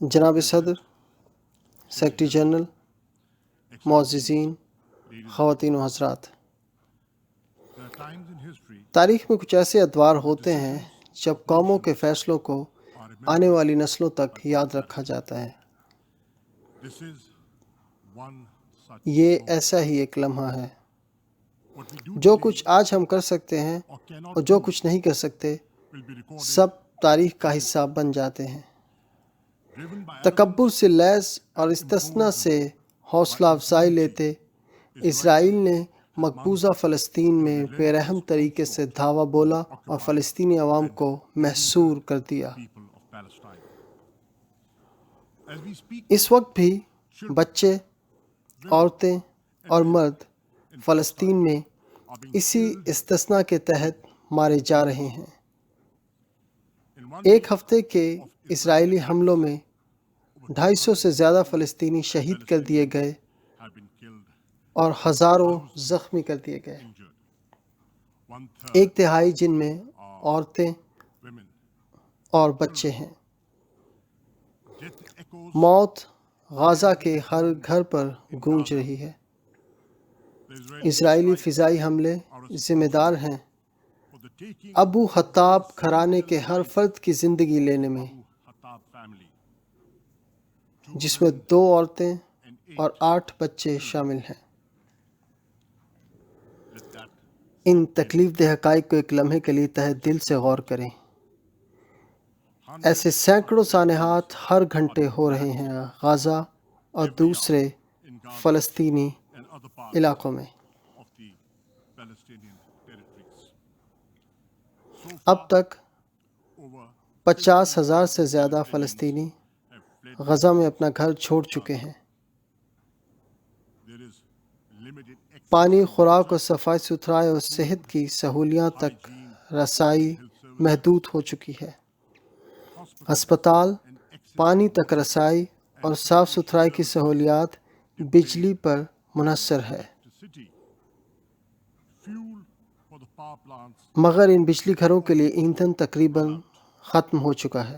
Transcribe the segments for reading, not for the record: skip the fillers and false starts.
جناب صدر، secretary general, معززین، خواتین و حضرات، تاریخ میں کچھ ایسے ادوار ہوتے ہیں جب قوموں کے فیصلوں کو آنے والی نسلوں تک یاد رکھا جاتا ہے۔ یہ ایسا ہی ایک لمحہ ہے۔ جو کچھ آج ہم کر سکتے ہیں اور جو کچھ نہیں کر سکتے، سب تاریخ کا حصہ بن جاتے ہیں۔ تکبر سے لیس اور استثناء سے حوصلہ افزائی لیتے اسرائیل نے مقبوضہ فلسطین میں بے رحم طریقے سے دھاوا بولا اور فلسطینی عوام کو محصور کر دیا۔ اس وقت بھی بچے، عورتیں اور مرد فلسطین میں اسی استثناء کے تحت مارے جا رہے ہیں۔ ایک ہفتے کے اسرائیلی حملوں میں 250 سے زیادہ فلسطینی شہید کر دیے گئے اور ہزاروں زخمی کر دیے گئے، 1/3 جن میں عورتیں اور بچے ہیں۔ موت غازہ کے ہر گھر پر گونج رہی ہے۔ اسرائیلی فضائی حملے ذمہ دار ہیں ابو حطاب گھرانے کے ہر فرد کی زندگی لینے میں، جس میں 2 عورتیں اور 8 بچے شامل ہیں۔ ان تکلیف دہ حقائق کو ایک لمحے کے لیے تہہ دل سے غور کریں۔ ایسے سینکڑوں سانحات ہر گھنٹے ہو رہے ہیں غازہ اور دوسرے فلسطینی علاقوں میں۔ اب تک 50,000 سے زیادہ فلسطینی غزہ میں اپنا گھر چھوڑ چکے ہیں۔ پانی، خوراک اور صفائی ستھرائی اور صحت کی سہولیات تک رسائی محدود ہو چکی ہے۔ ہسپتال، پانی تک رسائی اور صاف ستھرائی کی سہولیات بجلی پر منحصر ہے، مگر ان بجلی گھروں کے لیے ایندھن تقریباً ختم ہو چکا ہے۔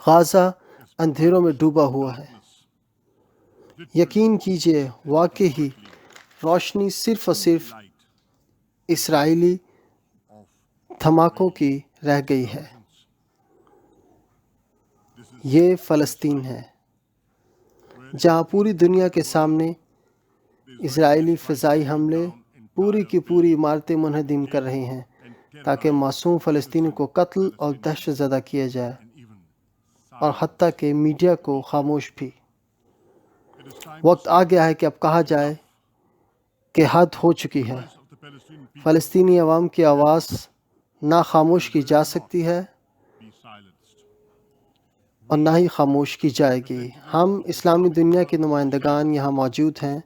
غازہ اندھیروں میں ڈوبا ہوا ہے۔ یقین کیجئے، واقعی روشنی صرف اور صرف اسرائیلی دھماکوں کی رہ گئی ہے۔ یہ فلسطین ہے، جہاں پوری دنیا کے سامنے اسرائیلی فضائی حملے پوری کی پوری عمارتیں منہدم کر رہے ہیں تاکہ معصوم فلسطینیوں کو قتل اور دہشت زدہ کیا جائے، اور حتیٰ کہ میڈیا کو خاموش بھی۔ وقت آ گیا ہے کہ اب کہا جائے کہ حد ہو چکی ہے۔ فلسطینی عوام کی آواز نہ خاموش کی جا سکتی ہے اور نہ ہی خاموش کی جائے گی۔ ہم اسلامی دنیا کے نمائندگان یہاں موجود ہیں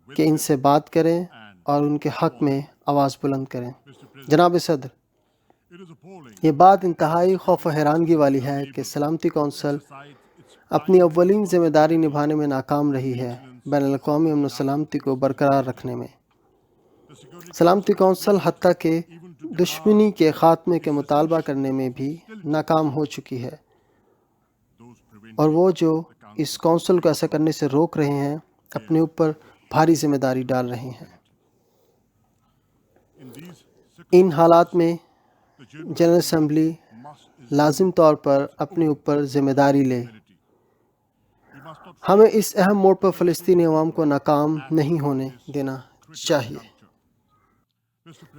کہ ان سے بات کریں اور ان کے حق میں آواز بلند کریں۔ جناب صدر، یہ بات انتہائی خوف و حیرانگی والی ہے کہ سلامتی کونسل اپنی اولین ذمہ داری نبھانے میں ناکام رہی ہے، بین الاقوامی امن و سلامتی کو برقرار رکھنے میں۔ سلامتی کونسل حتیٰ کہ دشمنی کے خاتمے کے مطالبہ کرنے میں بھی ناکام ہو چکی ہے، اور وہ جو اس کونسل کو ایسا کرنے سے روک رہے ہیں اپنے اوپر بھاری ذمہ داری ڈال رہے ہیں۔ ان حالات میں جنرل اسمبلی لازم طور پر اپنے اوپر ذمہ داری لے۔ ہمیں اس اہم موڑ پر فلسطینی عوام کو ناکام نہیں ہونے دینا چاہیے۔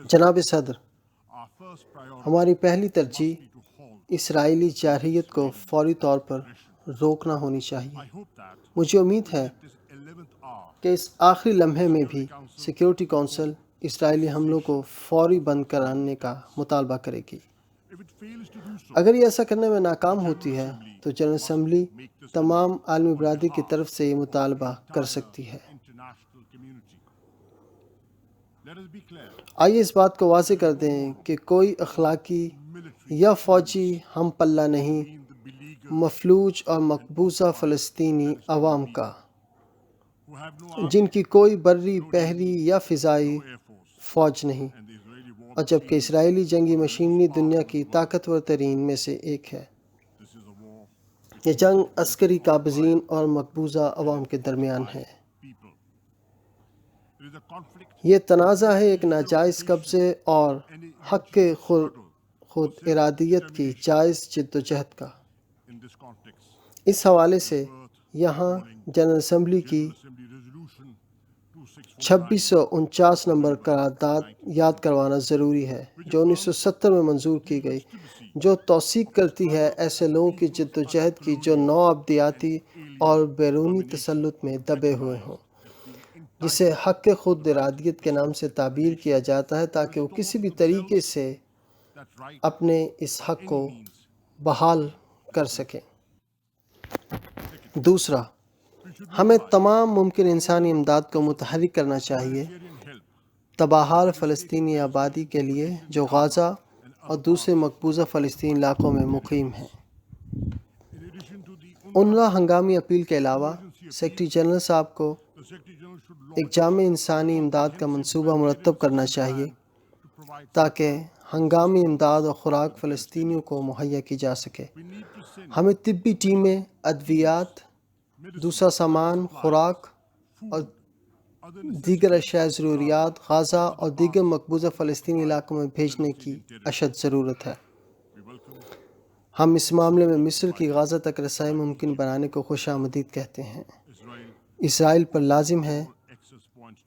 جناب صدر، ہماری پہلی ترجیح اسرائیلی جارحیت کو فوری طور پر روکنا ہونی چاہیے۔ مجھے امید ہے کہ اس آخری لمحے میں بھی سیکیورٹی کونسل اسرائیلی حملوں کو فوری بند کرانے کا مطالبہ کرے گی۔ اگر یہ ایسا کرنے میں ناکام ہوتی ہے تو جنرل اسمبلی تمام عالمی برادری کی طرف سے یہ مطالبہ کر سکتی ہے۔ آئیے اس بات کو واضح کر دیں کہ کوئی اخلاقی یا فوجی ہم پلہ نہیں مفلوج اور مقبوضہ فلسطینی عوام کا، جن کی کوئی بری، بحری یا فضائی فوج نہیں، اور جبکہ اسرائیلی جنگی مشینری دنیا کی طاقتور ترین میں سے ایک ہے۔ یہ جنگ عسکری قابضین اور مقبوضہ عوام کے درمیان ہے۔ یہ تنازع ہے ایک ناجائز قبضے اور حق کے خود ارادیت کی جائز جد و جہد کا۔ اس حوالے سے یہاں جنرل اسمبلی کی 2649 نمبر قرارداد یاد کروانا ضروری ہے، جو 1970 میں منظور کی گئی، جو توثیق کرتی ہے ایسے لوگوں کی جد و جہد کی جو نو ابدیاتی اور بیرونی تسلط میں دبے ہوئے ہوں، جسے حق خود ارادیت کے نام سے تعبیر کیا جاتا ہے، تاکہ وہ کسی بھی طریقے سے اپنے اس حق کو بحال کر سکیں۔ دوسرا، ہمیں تمام ممکن انسانی امداد کو متحرک کرنا چاہیے تباہال فلسطینی آبادی کے لیے جو غازہ اور دوسرے مقبوضہ فلسطینی علاقوں میں مقیم ہیں۔ انروا ہنگامی اپیل کے علاوہ سیکرٹری جنرل صاحب کو ایک جامع انسانی امداد کا منصوبہ مرتب کرنا چاہیے تاکہ ہنگامی امداد اور خوراک فلسطینیوں کو مہیا کی جا سکے۔ ہمیں طبی ٹیمیں، ادویات، دوسرا سامان، خوراک اور دیگر اشیاء ضروریات غازہ اور دیگر مقبوضہ فلسطینی علاقوں میں بھیجنے کی اشد ضرورت ہے۔ ہم اس معاملے میں مصر کی غازہ تک رسائی ممکن بنانے کو خوش آمدید کہتے ہیں۔ اسرائیل پر لازم ہے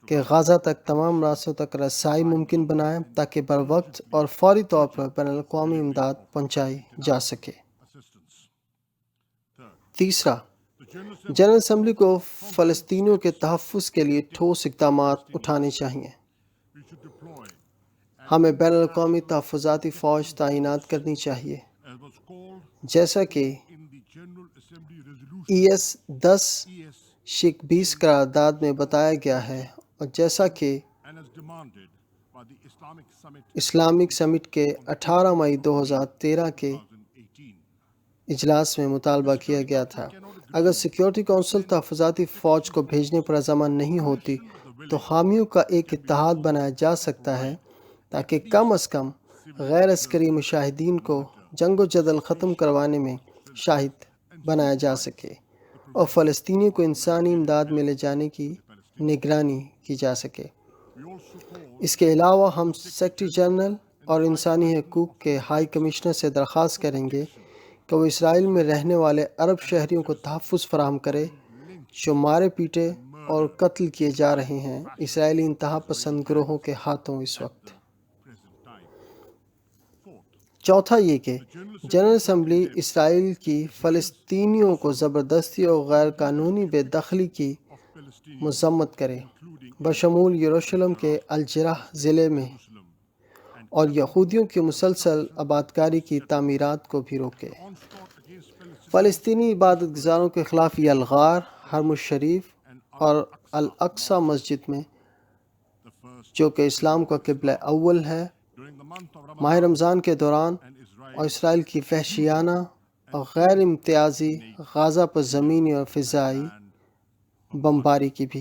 کہ غازہ تک تمام راستوں تک رسائی ممکن بنائیں تاکہ بروقت اور فوری طور پر بین الاقوامی امداد پہنچائی جا سکے۔ تیسرا، جنرل اسمبلی کو فلسطینیوں کے تحفظ کے لیے ٹھوس اقدامات اٹھانے چاہیے۔ ہمیں بین الاقوامی تحفظاتی فوج تعینات کرنی چاہیے، جیسا کہ ES 10/20 قرارداد میں بتایا گیا ہے اور جیسا کہ اسلامک سمٹ کے 18 مئی 2013 کے اجلاس میں مطالبہ کیا گیا تھا۔ اگر سیکیورٹی کونسل تحفظاتی فوج کو بھیجنے پر رضامند نہیں ہوتی تو حامیوں کا ایک اتحاد بنایا جا سکتا ہے تاکہ کم از کم غیر عسکری مشاہدین کو جنگ و جدل ختم کروانے میں شاہد بنایا جا سکے اور فلسطینیوں کو انسانی امداد میں لے جانے کی نگرانی کی جا سکے۔ اس کے علاوہ ہم سیکرٹری جنرل اور انسانی حقوق کے ہائی کمشنر سے درخواست کریں گے کہ وہ اسرائیل میں رہنے والے عرب شہریوں کو تحفظ فراہم کرے جو مارے پیٹے اور قتل کیے جا رہے ہیں اسرائیلی انتہا پسند گروہوں کے ہاتھوں اس وقت۔ چوتھا یہ کہ جنرل اسمبلی اسرائیل کی فلسطینیوں کو زبردستی اور غیر قانونی بے دخلی کی مذمت کرے، بشمول یروشلم کے الجرح ضلع میں، اور یہودیوں کی مسلسل آبادکاری کی تعمیرات کو بھی روکے۔ فلسطینی عبادت گزاروں کے خلاف یہ الغار حرم الشریف اور الاقصی مسجد میں، جو کہ اسلام کا قبلہ اول ہے، ماہ رمضان کے دوران، اور اسرائیل کی وحشیانہ اور غیر امتیازی غازہ پر زمینی اور فضائی بمباری کی بھی۔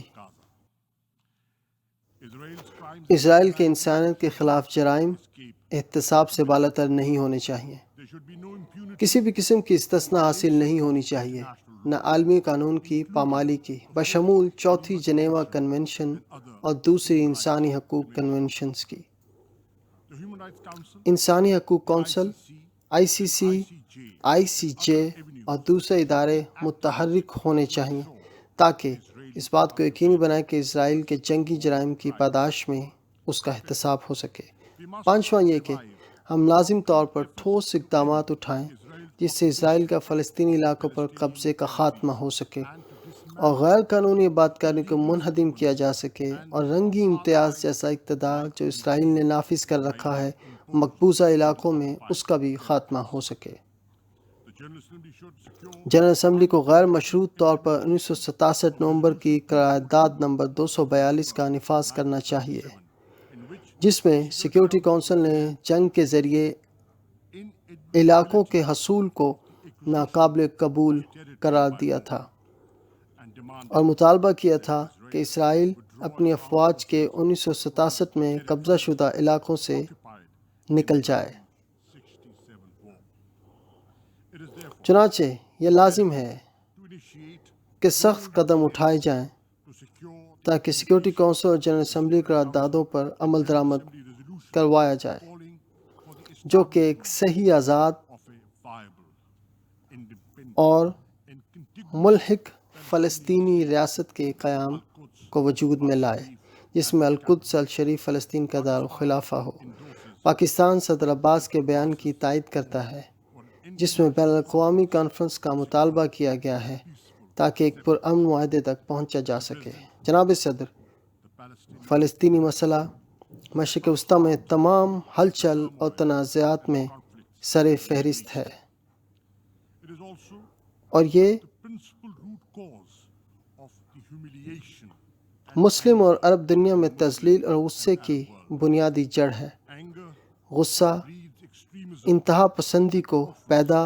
اسرائیل کے انسانیت کے خلاف جرائم احتساب سے بالاتر نہیں ہونے چاہیے۔ کسی بھی قسم کی استثناء حاصل نہیں ہونی چاہیے، نہ عالمی قانون کی پامالی کی، بشمول چوتھی جنیوا کنونشن اور دوسری انسانی حقوق کنونشنز کی۔ انسانی حقوق کونسل، ICC، ICJ اور دوسرے ادارے متحرک ہونے چاہیے تاکہ اس بات کو یقینی بنائیں کہ اسرائیل کے جنگی جرائم کی پاداش میں اس کا احتساب ہو سکے۔ پانچواں یہ کہ ہم لازم طور پر ٹھوس اقدامات اٹھائیں جس سے اسرائیل کا فلسطینی علاقوں پر قبضے کا خاتمہ ہو سکے اور غیر قانونی آبادکاری کو منہدم کیا جا سکے، اور رنگی امتیاز جیسا اقتدار جو اسرائیل نے نافذ کر رکھا ہے مقبوضہ علاقوں میں، اس کا بھی خاتمہ ہو سکے۔ جنرل اسمبلی کو غیر مشروط طور پر 1967 نومبر کی قرارداد نمبر 242 کا نفاذ کرنا چاہیے، جس میں سیکیورٹی کونسل نے جنگ کے ذریعے علاقوں کے حصول کو ناقابل قبول قرار دیا تھا اور مطالبہ کیا تھا کہ اسرائیل اپنی افواج کے 1967 میں قبضہ شدہ علاقوں سے نکل جائے۔ چنانچہ یہ لازم ہے کہ سخت قدم اٹھائے جائیں تاکہ سیکیورٹی کونسل اور جنرل اسمبلی قراردادوں پر عمل درآمد کروایا جائے جو کہ ایک صحیح، آزاد اور ملحق فلسطینی ریاست کے قیام کو وجود میں لائے، جس میں القدس الشریف فلسطین کا دارالخلافہ ہو۔ پاکستان صدر عباس کے بیان کی تائید کرتا ہے جس میں بین الاقوامی کانفرنس کا مطالبہ کیا گیا ہے تاکہ ایک پرامن معاہدے تک پہنچا جا سکے۔ جناب صدر، فلسطینی مسئلہ مشرق وسطیٰ میں تمام ہلچل اور تنازعات میں سر فہرست ہے، اور یہ مسلم اور عرب دنیا میں تذلیل اور غصے کی بنیادی جڑ ہے۔ غصہ انتہا پسندی کو پیدا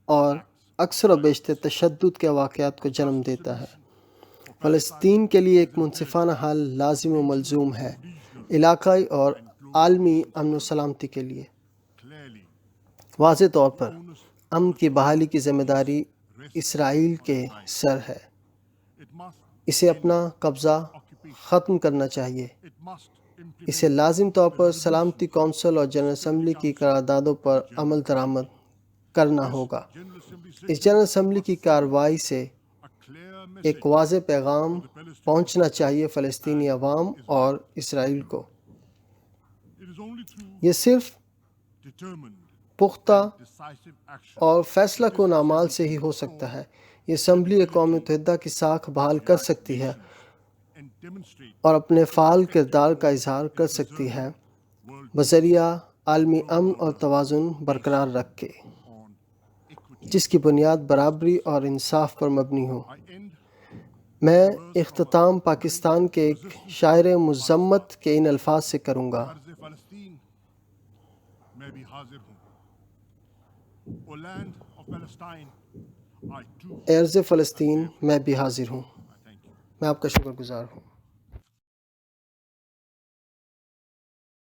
اور اکثر و بیشتر تشدد کے واقعات کو جنم دیتا ہے۔ فلسطین کے لیے ایک منصفانہ حل لازم و ملزوم ہے، علاقائی اور عالمی امن و سلامتی کے لیے۔ واضح طور پر امن کی بحالی کی ذمہ داری اسرائیل کے سر ہے۔ اسے اپنا قبضہ ختم کرنا چاہیے۔ اسے لازم طور پر سلامتی کونسل اور جنرل اسمبلی کی قراردادوں پر عمل درآمد کرنا ہوگا۔ اس جنرل اسمبلی کی کارروائی سے ایک واضح پیغام پہنچنا چاہیے فلسطینی عوام اور اسرائیل کو۔ یہ صرف پختہ اور فیصلہ کن اعمال سے ہی ہو سکتا ہے۔ یہ اسمبلی اقوام متحدہ کی ساکھ بحال کر سکتی ہے اور اپنے فعال کردار کا اظہار کر سکتی ہے بذریعہ عالمی امن اور توازن برقرار رکھ کے، جس کی بنیاد برابری اور انصاف پر مبنی ہو۔ میں اختتام پاکستان کے ایک شاعر مذمت کے ان الفاظ سے کروں گا: اے ارض فلسطین، میں بھی حاضر ہوں۔ میں آپ کا شکر گزار ہوں۔